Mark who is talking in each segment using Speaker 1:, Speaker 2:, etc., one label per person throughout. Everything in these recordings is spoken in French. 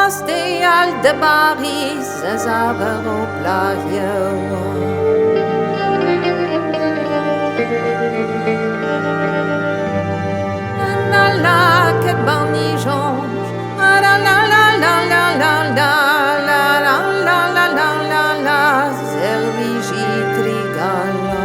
Speaker 1: Stay al de Paris, zazaver op plage. La la, que barni jonge. La la la la la la la la la la la la la la, servigi trigala.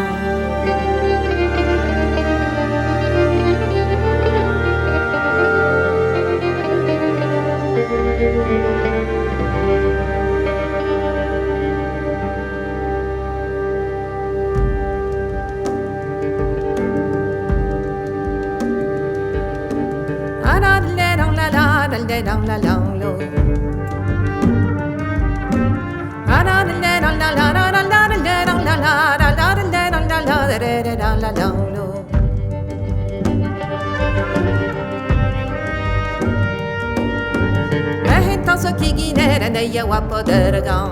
Speaker 1: Så kigger ned jeg var på dørgan.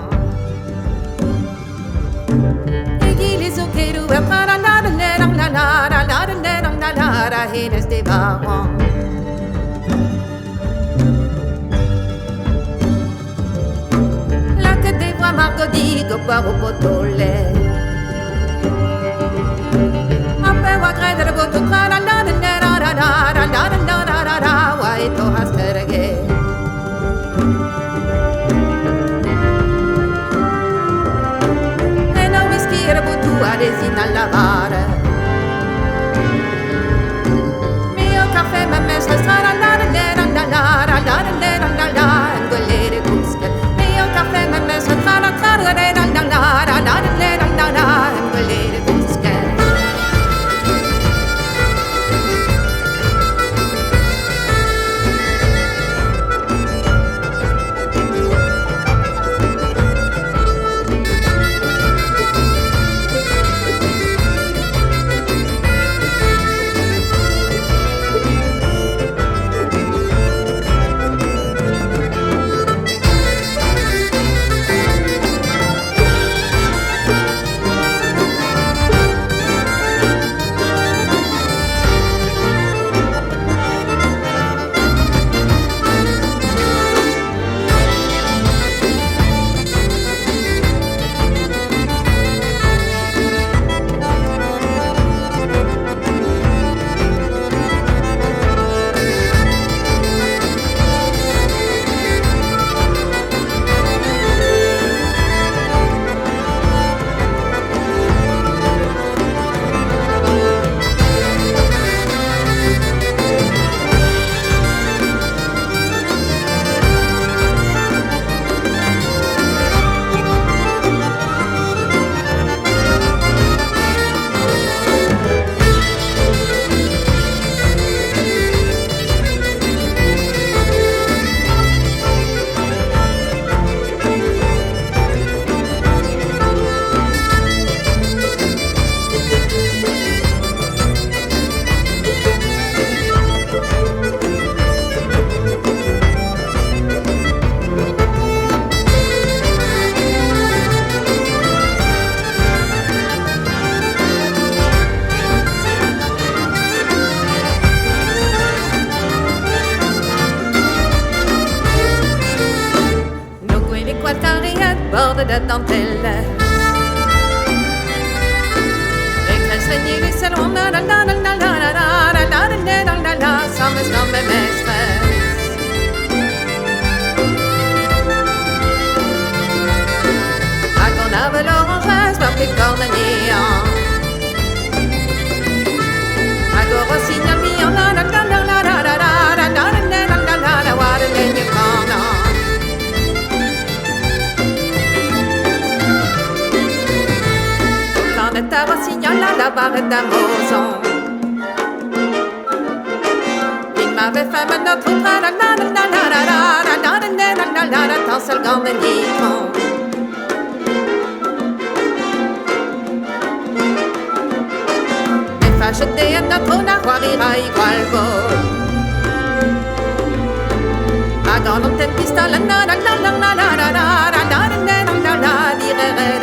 Speaker 1: Jeg gilder så til du er fra la hennes det var. La que te voit Margot digo par au potole. Après wa grede de botu wa eto hasterge. Resina alla lavare. Mio caffè mi ha messo strada andare in quelle busche. Mio caffè mi ha messo strada andare in quelle busche. Borde de dentelle. Ik krijg van jullie salon, samen staan met meesters. Ik kon hebben l'orange, maar ik kan er niet aan. Ik hoor een signal mignon, waar de linie kan aan. T'avoir signalé la barre d'Amazon. Il m'avait fait notre al ganden hitron. Me facete en trona guarira igual vol. Agan on tempista la la la la la la la la la la la la la